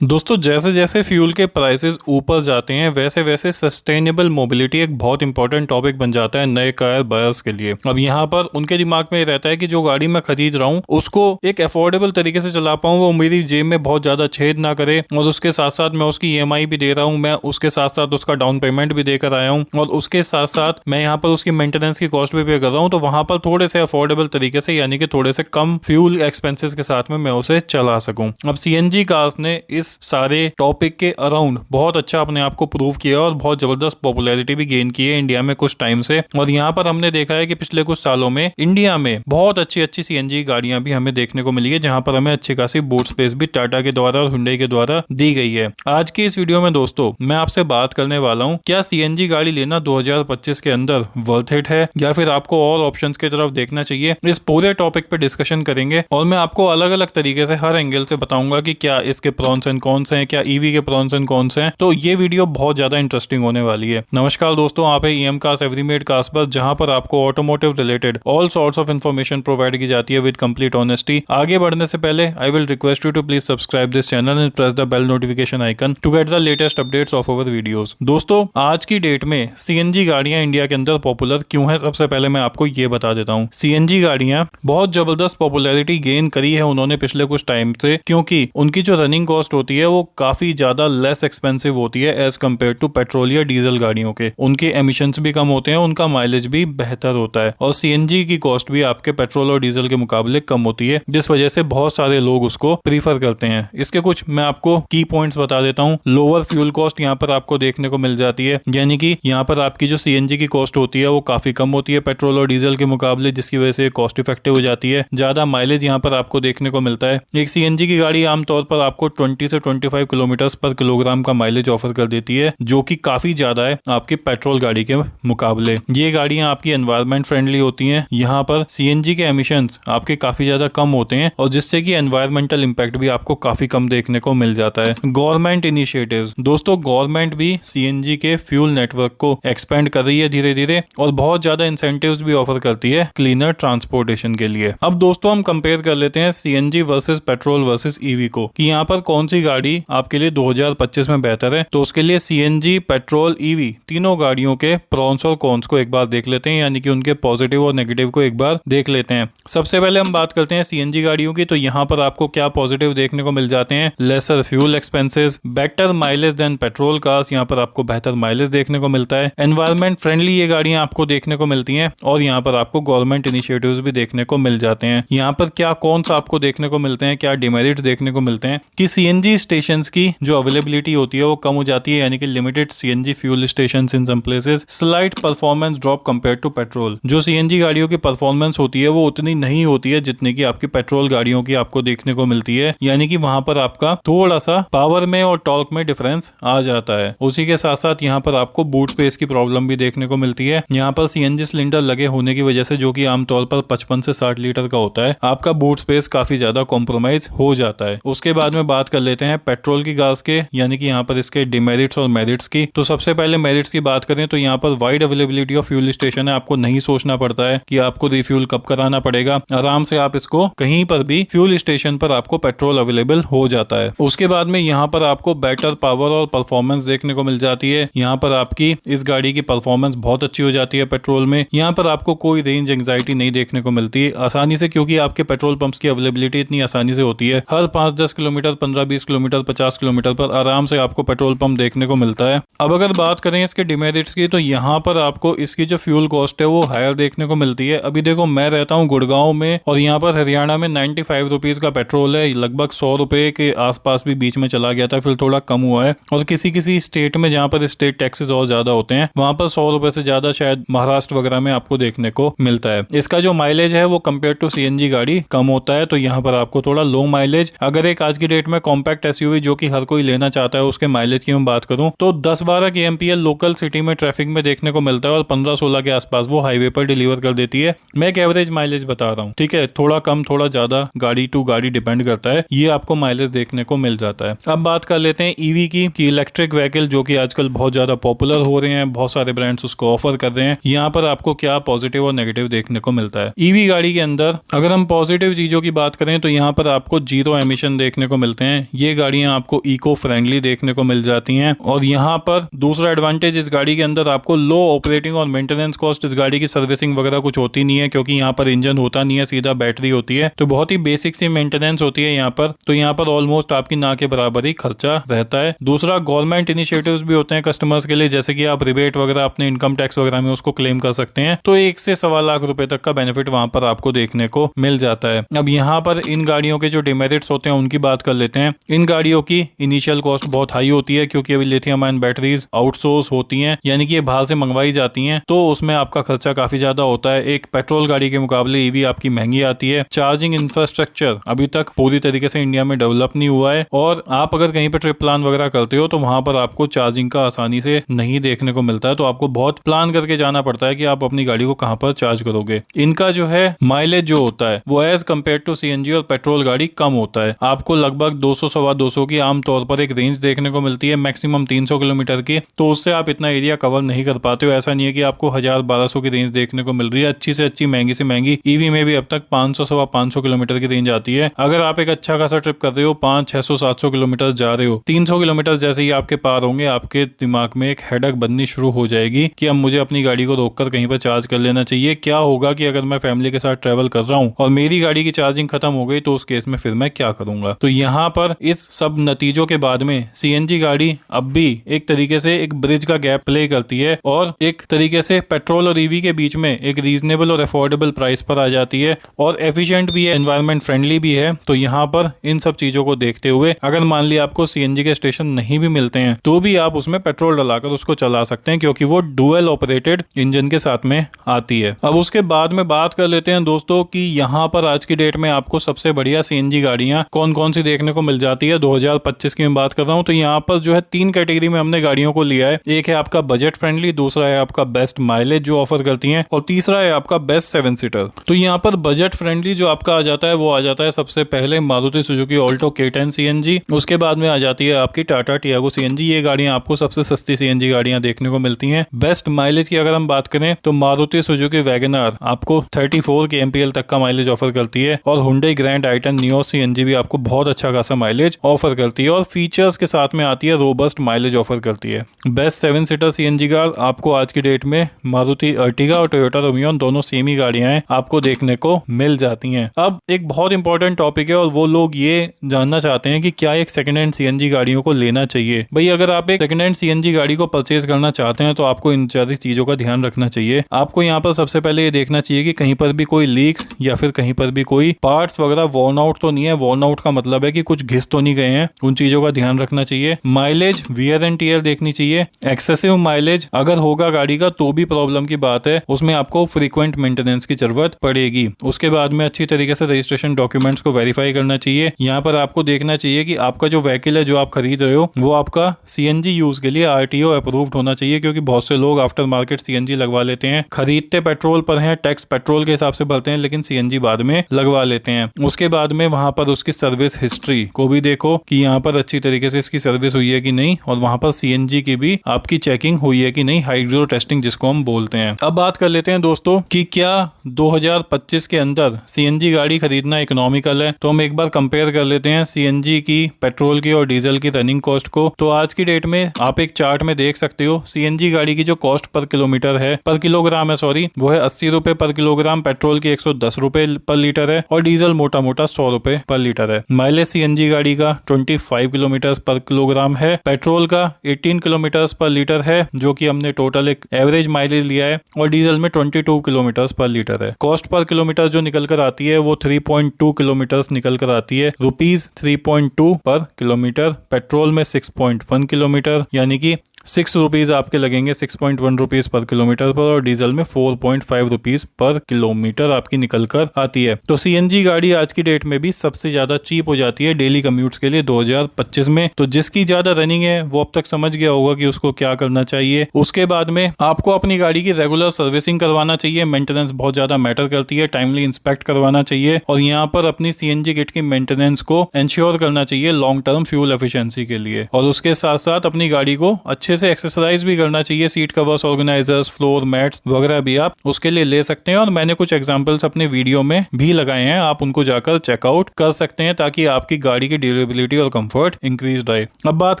दोस्तों जैसे जैसे फ्यूल के प्राइसेस ऊपर जाते हैं वैसे वैसे सस्टेनेबल मोबिलिटी एक बहुत इंपॉर्टेंट टॉपिक बन जाता है नए कार बायर्स के लिए। अब यहाँ पर उनके दिमाग में ये रहता है कि जो गाड़ी मैं खरीद रहा हूँ उसको एक अफोर्डेबल तरीके से चला पाऊँ, वो मेरी जेब में बहुत ज्यादा छेद ना करे, और उसके साथ साथ मैं उसकी ईएमआई भी दे रहा हूँ, मैं उसके साथ साथ उसका डाउन पेमेंट भी देकर आया हूँ, और उसके साथ साथ मैं यहाँ पर उसकी मेंटेनेंस की कॉस्ट भी पे कर रहा हूँ। तो वहां पर थोड़े से अफोर्डेबल तरीके से यानी कि थोड़े से कम फ्यूल एक्सपेंसेस के साथ में मैं उसे चला सकूं। अब सीएनजी कार्स ने इस सारे टॉपिक के अराउंड बहुत अच्छा अपने आप को प्रूव किया और बहुत जबरदस्त पॉपुलैरिटी भी गेन की है इंडिया में कुछ टाइम से। और यहाँ पर हमने देखा है कि पिछले कुछ सालों में इंडिया में बहुत अच्छी अच्छी सीएनजी गाड़ियां भी हमें देखने को मिली है, जहां पर हमें अच्छी खासी बूट स्पेस भी टाटा के द्वारा और हुंडई के द्वारा दी गई है। आज की इस वीडियो में दोस्तों मैं आपसे बात करने वाला हूँ, क्या सीएनजी गाड़ी लेना 2025 के अंदर वर्थ इट है या फिर आपको और ऑप्शंस की तरफ देखना चाहिए। इस पूरे टॉपिक पे डिस्कशन करेंगे और मैं आपको अलग अलग तरीके से हर एंगल से बताऊंगा कि क्या इसके प्रॉन्स एंड कॉन्स हैं, क्या ईवी के प्रॉन्स एंड कॉन्स हैं। तो ये वीडियो बहुत ज्यादा इंटरेस्टिंग होने वाली है। नमस्कार दोस्तों, आप है ईएम कार्स एवरीमेड कार्स पर, जहां पर आपको automotive related all sorts of information provide की जाती है विद कंप्लीट ऑनेस्टी। आगे बढ़ने से पहले I will request you to please subscribe this channel and press the bell notification icon to get the latest updates of our videos. दोस्तों आज की डेट में सीएनजी गाड़ियां इंडिया के अंदर पॉपुलर क्यों है, सबसे पहले मैं आपको ये बता देता हूँ। सीएनजी गाड़ियां बहुत जबरदस्त पॉपुलैरिटी गेन करी है उन्होंने पिछले कुछ टाइम से, क्योंकि उनकी जो रनिंग कॉस्ट होती है वो काफी ज्यादा लेस एक्सपेंसिव होती है एज कम्पेयर टू पेट्रोल या डीजल गाड़ियों के। उनके एमिशंस भी कम होते हैं, उनका माइलेज भी बेहतर होता है, और सीएनजी की कॉस्ट भी आपके पेट्रोल और डीजल के मुकाबले कम होती है, जिस वजह से बहुत सारे लोग उसको प्रीफर करते हैं। इसके कुछ मैं आपको की पॉइंट्स बता देता हूँ। लोअर फ्यूल कॉस्ट यहाँ पर आपको देखने को मिल जाती है, यानी कि यहाँ पर आपकी जो सीएनजी की कॉस्ट होती है वो काफी कम होती है पेट्रोल और डीजल के मुकाबले, जिसकी वजह से कॉस्ट इफेक्टिव हो जाती है। ज्यादा माइलेज यहाँ पर आपको देखने को मिलता है। एक सीएनजी की गाड़ी आमतौर पर आपको 20 से 25 किलोमीटर पर किलोग्राम का माइलेज ऑफर कर देती है, जो कि काफी ज्यादा है आपकी पेट्रोल गाड़ी के मुकाबले। ये गाड़ियां आपकी एनवायरमेंट फ्रेंडली होती हैं। यहाँ पर सीएनजी के एमिशंस आपके काफी ज्यादा कम होते हैं, और जिससे कि एनवायरमेंटल इंपैक्ट भी आपको काफी कम देखने को मिल जाता है। गवर्नमेंट इनिशिएटिव्स, दोस्तों गवर्नमेंट भी सीएनजी के फ्यूल नेटवर्क को एक्सपेंड कर रही है धीरे धीरे, और बहुत ज्यादा इंसेंटिव्स भी ऑफर करती है क्लीनर ट्रांसपोर्टेशन के लिए। अब दोस्तों हम कंपेयर कर लेते हैं CNG versus petrol versus EV को, कि यहाँ पर कौन सी गाड़ी आपके लिए 2025 में बेहतर है। तो उसके लिए सीएनजी, पेट्रोल, ईवी तीनों गाड़ियों के प्रॉन्स और कॉन्स को एक बार देख लेते हैं, यानी कि उनके पॉजिटिव और नेगेटिव को एक बार देख लेते हैं। सबसे पहले हम बात करते हैं सीएनजी गाड़ियों की। तो यहाँ पर आपको क्या पॉजिटिव देखने को मिल जाते हैं? Lesser fuel expenses, better mileage than petrol cars, यहाँ पर आपको बेहतर माइलेज देखने को मिलता है। एनवायरमेंट फ्रेंडली ये गाड़ियां आपको देखने को मिलती हैं, और यहाँ पर आपको गवर्नमेंट इनिशिएटिव्स भी देखने को मिल जाते हैं। यहाँ पर क्या कॉन्स आपको देखने को मिलते हैं, क्या डिमेरिट्स देखने को मिलते हैं, कि सीएनजी स्टेशंस की जो अवेलेबिलिटी होती है वो कम हो जाती है, यानी कि limited CNG fuel stations in some places, slight performance drop compare to petrol. जो सीएनजी गाड़ियों की परफॉर्मेंस होती है वो उतनी नहीं होती है जितनी की आपकी पेट्रोल गाड़ियों की आपको देखने को मिलती है, यानी कि वहां पर आपका थोड़ा सा पावर में और टॉर्क में डिफरेंस आ जाता है। उसी के साथ साथ यहाँ पर आपको बूट स्पेस की प्रॉब्लम भी देखने को मिलती है। यहाँ पर सीएनजी सिलेंडर लगे होने की वजह से, जो कि आमतौर पर 55 से 60 लीटर का होता है, आपका बूट स्पेस काफी ज्यादा कॉम्प्रोमाइज हो जाता है। उसके बाद में बात कर लेते हैं पेट्रोल की कार्स के, यानी कि यहाँ पर इसके डिमेरिट्स और मेरिट्स की। तो सबसे पहले मेरिट्स की बात करें तो यहाँ पर wide availability of fuel station है। आपको नहीं सोचना पड़ता है कि आपको रिफ्यूल कब कराना पड़ेगा, आराम से आप इसको कहीं पर भी फ्यूल स्टेशन पर आपको पेट्रोल अवेलेबल हो जाता है। उसके बाद में यहाँ पर आपको बेटर पावर और परफॉर्मेंस देखने को मिल जाती है। यहाँ पर आपकी इस गाड़ी की परफॉर्मेंस बहुत अच्छी हो जाती है पेट्रोल में। यहाँ पर आपको कोई रेंज एंग्जाइटी नहीं देखने को मिलती है आसानी से, क्योंकि आपके पेट्रोल पंप्स की अवेलेबिलिटी इतनी आसानी से होती है। हर 5-10 किलोमीटर, 15-20 किलोमीटर, 50 किलोमीटर पर आराम से आपको पेट्रोल पंप देखने को मिलता है। अब अगर बात करें इसके डिमेरिट्स की, तो यहाँ पर आपको इसकी जो फ्यूल कॉस्ट है वो हायर देखने को मिलती है। अभी देखो मैं रहता हूँ गुड़गांव में, और यहाँ पर हरियाणा में 95 रुपीज का पेट्रोल है, लगभग 100 रुपए के आसपास भी बीच में चला गया था, फिर थोड़ा कम हुआ है। और किसी किसी स्टेट में जहाँ पर स्टेट टैक्सेस और ज्यादा होते हैं, वहां पर 100 रुपए से ज्यादा शायद महाराष्ट्र वगैरह में आपको देखने को मिलता है। इसका जो माइलेज है वो कंपेयर टू सीएनजी गाड़ी कम होता है, तो यहाँ पर आपको थोड़ा लो माइलेज। अगर एक आज की डेट में कॉम्पैक्ट एसयूवी जो कि हर कोई लेना चाहता है उसके माइलेज की मैं बात करूं तो 10-12 kmpl लोकल सिटी में ट्रैफिक में देखने को मिलता है, और 15-16 के आसपास वो हाईवे पर डिलीवर कर देती है। मैं एक एवरेज माइलेज बता रहा हूँ, ठीक है, थोड़ा कम थोड़ा ज्यादा गाड़ी टू गाड़ी डिपेंड करता है, ये आपको माइलेज देखने को मिल जाता है। अब बात कर लेते हैं ईवी की, कि इलेक्ट्रिक व्हीकल जो कि आजकल बहुत ज्यादा पॉपुलर हो रहे हैं, बहुत सारे ब्रांड्स उसको ऑफर कर रहे हैं। यहाँ पर आपको क्या पॉजिटिव और नेगेटिव देखने को मिलता है। ईवी गाड़ी के अंदर अगर हम पॉजिटिव चीजों की बात करें तो यहाँ पर आपको जीरो एमिशन देखने को मिलते हैं। ये ये गाड़ियां आपको इको फ्रेंडली देखने को मिल जाती हैं। और यहाँ पर दूसरा एडवांटेज इस गाड़ी के अंदर आपको लो ऑपरेटिंग और मेंटेनेंस कॉस्ट, इस गाड़ी की सर्विसिंग वगैरह कुछ होती नहीं है क्योंकि यहाँ पर इंजन होता नहीं है, सीधा बैटरी होती है, तो बहुत ही बेसिक सी मेंटेनेंस होती है यहाँ पर। तो यहाँ पर ऑलमोस्ट आपकी ना के बराबर ही खर्चा रहता है। दूसरा, गवर्नमेंट इनिशिएटिव्स भी होते हैं कस्टमर्स के लिए, जैसे कि आप रिबेट वगैरह अपने इनकम टैक्स वगैरह में उसको क्लेम कर सकते हैं, तो 1 से सवा लाख रुपए तक का बेनिफिट वहां पर आपको देखने को मिल जाता है। अब यहाँ पर इन गाड़ियों के जो डिमेरिट्स होते हैं उनकी बात कर लेते हैं। इन गाड़ियों की इनिशियल कॉस्ट बहुत हाई होती है क्योंकि अभी लिथियम आयन बैटरीज आउटसोर्स होती हैं, यानी कि ये बाहर से मंगवाई जाती हैं, तो उसमें आपका खर्चा काफी ज्यादा होता है। एक पेट्रोल गाड़ी के मुकाबले ईवी आपकी महंगी आती है। चार्जिंग इंफ्रास्ट्रक्चर अभी तक पूरी तरीके से इंडिया में डेवलप नहीं हुआ है, और आप अगर कहीं पे ट्रिप प्लान वगैरह करते हो तो वहां पर आपको चार्जिंग का आसानी से नहीं देखने को मिलता है, तो आपको बहुत प्लान करके जाना पड़ता है कि आप अपनी गाड़ी को कहां पर चार्ज करोगे। इनका जो है माइलेज जो होता है वो एज कम्पेयर टू सीएनजी और पेट्रोल गाड़ी कम होता है। आपको लगभग 200 सवा 200 की आमतौर पर एक रेंज देखने को मिलती है, मैक्सिमम 300 किलोमीटर की, तो उससे आप इतना एरिया कवर नहीं कर पाते हो। ऐसा नहीं है कि आपको 1000-1200 की रेंज देखने को मिल रही है, अच्छी से अच्छी महंगी से महंगी ईवी में भी अब तक 500 सवा 500 किलोमीटर की रेंज आती है। अगर आप एक अच्छा खासा ट्रिप कर रहे हो, 500-600-700 किलोमीटर जा रहे हो, 300 किलोमीटर जैसे ही आपके पार होंगे, आपके दिमाग में एक हेडक बननी शुरू हो जाएगी कि अब मुझे अपनी गाड़ी को रोककर कहीं पर चार्ज कर लेना चाहिए। क्या होगा कि अगर मैं फैमिली के साथ ट्रेवल कर रहा हूँ और मेरी गाड़ी की चार्जिंग खत्म हो गई, तो उस केस में फिर मैं क्या करूंगा। तो यहाँ पर इस सब नतीजों के बाद में सीएनजी गाड़ी अब भी एक तरीके से एक ब्रिज का गैप प्ले करती है और एक तरीके से पेट्रोल और ईवी के बीच में एक रीजनेबल और अफोर्डेबल प्राइस पर आ जाती है, और एफिशिएंट भी है, एनवायरमेंट फ्रेंडली भी है। तो यहाँ पर इन सब चीजों को देखते हुए अगर मान लिया आपको सीएनजी के स्टेशन नहीं भी मिलते हैं तो भी आप उसमें पेट्रोल डलाकर उसको चला सकते हैं, क्योंकि वो डुअल ऑपरेटेड इंजन के साथ में आती है। अब उसके बाद में बात कर लेते हैं दोस्तों कि यहाँ पर आज की डेट में आपको सबसे बढ़िया सीएनजी गाड़ियां कौन कौन सी देखने को मिल जाती है। 2025 की मैं बात कर रहा हूँ, तो यहाँ पर जो है 3 कैटेगरी में हमने गाड़ियों को लिया है। एक है आपका बजट फ्रेंडली, दूसरा है आपका बेस्ट माइलेज जो ऑफर करती है, और तीसरा है आपका बेस्ट 7 सीटर। तो यहाँ पर बजट फ्रेंडली जो आपका आ जाता है वो आ जाता है सबसे पहले Maruti Suzuki Alto K10 CNG, उसके बाद में आ जाती है आपकी टाटा टियागो सीएनजी। ये गाड़ियां आपको सबसे सस्ती सीएनजी गाड़ियां देखने को मिलती हैं। बेस्ट माइलेज की अगर हम बात करें तो मारुति सुजुकी वैगनआर आपको 34 kmpl तक का माइलेज ऑफर करती है, और हुंडई ग्रैंड आइटन नियो सीएनजी भी आपको बहुत अच्छा खासा माइलेज ऑफर करती है, और फीचर्स के साथ में आती है, रोबस्ट माइलेज ऑफर करती है। बेस्ट 7 सीटर सीएनजी कार आपको आज की डेट में मारुति अर्टिगा और टोयोटा रोमियो दोनों सेम ही गाड़ियां हैं, आपको देखने को मिल जाती हैं। अब एक बहुत इंपॉर्टेंट टॉपिक है, और वो लोग ये जानना चाहते हैं कि क्या एक सेकंड हैंड सीएनजी गाड़ियों को लेना चाहिए। भाई अगर आप एक सेकंड हैंड सीएनजी गाड़ी को परचेज करना चाहते हैं तो आपको इन सारी चीजों का ध्यान रखना चाहिए। आपको यहाँ पर सबसे पहले ये देखना चाहिए कि कहीं पर भी कोई लीक्स या फिर कहीं पर भी कोई पार्ट्स वगैरह वॉर्न आउट तो नहीं है। वॉर्न आउट का मतलब है कि कुछ घिस तो नहीं गए हैं, उन चीजों का ध्यान रखना चाहिए। माइलेज वियर एंड टियर देखनी चाहिए। एक्सेसिव माइलेज अगर होगा गाड़ी का तो भी प्रॉब्लम की बात है, उसमें आपको फ्रीक्वेंट मेंटेनेंस की जरूरत पड़ेगी। उसके बाद में अच्छी तरीके से रजिस्ट्रेशन डॉक्यूमेंट्स को वेरीफाई करना चाहिए। यहाँ पर आपको देखना चाहिए कि आपका जो व्हीकल है जो आप खरीद रहे हो वो आपका सीएनजी यूज के लिए आरटीओ अप्रूव्ड होना चाहिए, क्योंकि बहुत से लोग आफ्टर मार्केट सीएनजी लगवा लेते हैं, खरीदते पेट्रोल पर हैं, टैक्स पेट्रोल के हिसाब से भरते हैं, लेकिन सीएनजी बाद में लगवा लेते हैं। उसके बाद में वहां पर उसकी सर्विस हिस्ट्री को भी देखो कि यहाँ पर अच्छी तरीके से इसकी सर्विस हुई है कि नहीं, और वहां पर सीएनजी की भी आपकी चेकिंग हुई है कि नहीं, हाइड्रो टेस्टिंग जिसको हम बोलते हैं। अब बात कर लेते हैं दोस्तों कि क्या 2025 के अंदर सीएनजी गाड़ी खरीदना इकोनॉमिकल है। तो हम एक बार कंपेयर कर लेते हैं सीएनजी की, पेट्रोल की और डीजल की रनिंग कॉस्ट को। तो आज की डेट में आप एक चार्ट में देख सकते हो सीएनजी गाड़ी की जो कॉस्ट पर किलोमीटर है, पर किलोग्राम है सॉरी, वो है 80 रुपए पर किलोग्राम, पेट्रोल की 110 रुपए पर लीटर है, और डीजल मोटा मोटा 100 रुपए पर लीटर है। माइलेज सीएनजी गाड़ी का 25 किलोमीटर पर किलोग्राम है, पेट्रोल का 18 किलोमीटर पर लीटर है, जो कि हमने टोटल एक एवरेज माइलेज लिया है, और डीजल में 22 किलोमीटर पर लीटर है। कॉस्ट पर किलोमीटर जो निकल कर आती है वो 3.2 किलोमीटर निकल कर आती है, ₹3.2 पर किलोमीटर। पेट्रोल में 6.1 किलोमीटर, यानी कि 6 रुपीज आपके लगेंगे, 6.1 रुपीज पर किलोमीटर पर, और डीजल में 4.5 रुपीज पर किलोमीटर आपकी निकल कर आती है। तो सीएनजी गाड़ी आज की डेट में भी सबसे ज्यादा चीप हो जाती है डेली कम्यूट्स के लिए 2025 में। तो जिसकी ज्यादा रनिंग है वो अब तक समझ गया होगा कि उसको क्या करना चाहिए। उसके बाद में आपको अपनी गाड़ी की रेगुलर सर्विसिंग करवाना चाहिए, मेंटेनेंस बहुत ज्यादा मैटर करती है, टाइमली इंस्पेक्ट करवाना चाहिए, और यहाँ पर अपनी सीएनजी किट की मेंटेनेंस को इंश्योर करना चाहिए लॉन्ग टर्म फ्यूल एफिशिएंसी के लिए। और उसके साथ साथ अपनी गाड़ी को अच्छे अच्छे से एक्सरसाइज भी करना चाहिए। Seat covers, organisers, floor mats वगैरह भी आप उसके लिए ले सकते हैं और मैंने कुछ एग्जांपल्स अपने वीडियो में भी लगाए हैं, आप उनको जाकर चेकआउट कर सकते हैं ताकि आपकी गाड़ी की ड्यूरेबिलिटी और कंफर्ट इंक्रीज रहे। अब बात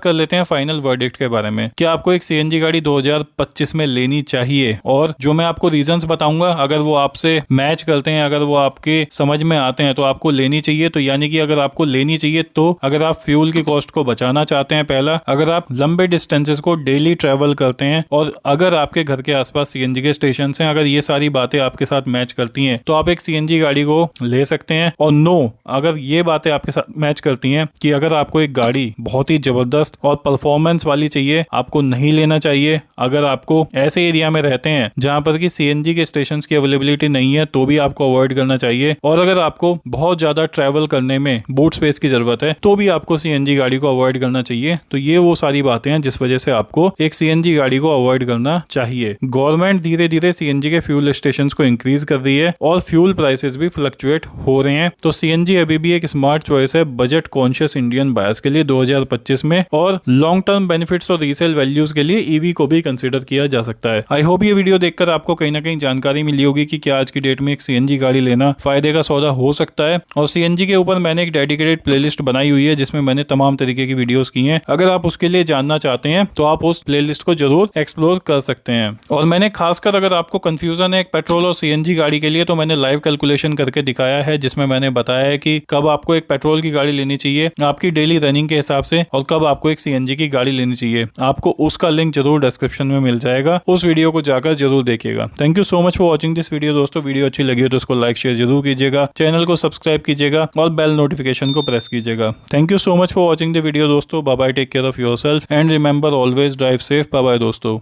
कर लेते हैं फाइनल वर्डिक्ट के बारे में। क्या आपको एक सीएनजी गाड़ी 2025 में लेनी चाहिए? और जो मैं आपको रीजंस बताऊंगा, अगर वो आपसे मैच करते हैं, अगर वो आपके समझ में आते हैं तो आपको लेनी चाहिए। तो यानी कि अगर आपको लेनी चाहिए तो अगर आप फ्यूल की कॉस्ट को बचाना चाहते हैं, पहला, अगर आप लंबे डिस्टेंसेस को डेली ट्रेवल करते हैं और अगर आपके घर के आसपास सीएनजी के स्टेशन हैं, अगर ये सारी बातें आपके साथ मैच करती हैं तो आप एक सीएनजी गाड़ी को ले सकते हैं। और नो, अगर ये बातें आपके साथ मैच करती हैं कि अगर आपको एक गाड़ी बहुत ही जबरदस्त और परफॉर्मेंस वाली चाहिए, आपको नहीं लेना चाहिए। अगर आपको ऐसे एरिया में रहते हैं जहां पर कि सीएनजी के स्टेशंस की अवेलेबिलिटी नहीं है तो भी आपको अवॉइड करना चाहिए। और अगर आपको बहुत ज्यादा ट्रैवल करने में बूट स्पेस की जरूरत है तो भी आपको सीएनजी गाड़ी को अवॉइड करना चाहिए। तो ये वो सारी बातें हैं जिस वजह से आपको एक सीएनजी गाड़ी को अवॉइड करना चाहिए। गवर्नमेंट धीरे धीरे सीएनजी के फ्यूल स्टेशन को इंक्रीज कर रही है और फ्यूल प्राइसेस भी फ्लक्चुएट हो रहे हैं। तो सीएनजी अभी भी एक स्मार्ट चॉइस है बजट कॉन्शियस इंडियन बायर्स के लिए 2025 में। और लॉन्ग टर्म बेनिफिट्स और रीसेल वैल्यूज के लिए ईवी को भी कंसीडर किया जा सकता है। आई होप ये वीडियो देखकर आपको कहीं ना कहीं जानकारी मिली होगी कि क्या आज की डेट में एक सीएनजी गाड़ी लेना फायदे का सौदा हो सकता है। और सीएनजी के ऊपर मैंने एक डेडिकेटेड प्लेलिस्ट बनाई हुई है जिसमें मैंने तमाम तरीके की वीडियोस की हैं। अगर आप उसके लिए जानना चाहते हैं तो आप उस प्लेलिस्ट को जरूर एक्सप्लोर कर सकते हैं। और मैंने खासकर, अगर आपको कंफ्यूजन है एक पेट्रोल और सीएनजी गाड़ी के लिए, तो मैंने लाइव कैलकुलेशन करके दिखाया है जिसमें मैंने बताया है कि कब आपको एक पेट्रोल की गाड़ी लेनी चाहिए आपकी डेली रनिंग के हिसाब से और कब आपको एक सीएनजी की गाड़ी लेनी चाहिए। आपको उसका लिंक जरूर डिस्क्रिप्शन में मिल जाएगा, उस वीडियो को जाकर जरूर देखिएगा। Thank you so much for watching this video. दोस्तों, वीडियो अच्छी लगी हो तो उसको लाइक शेयर जरूर कीजिएगा, चैनल को सब्सक्राइब कीजिएगा और बेल नोटिफिकेशन को प्रेस कीजिएगा। Thank you so much for watching the video दोस्तों। Bye bye, take care of yourself and remember always drive safe. Bye bye दोस्तों।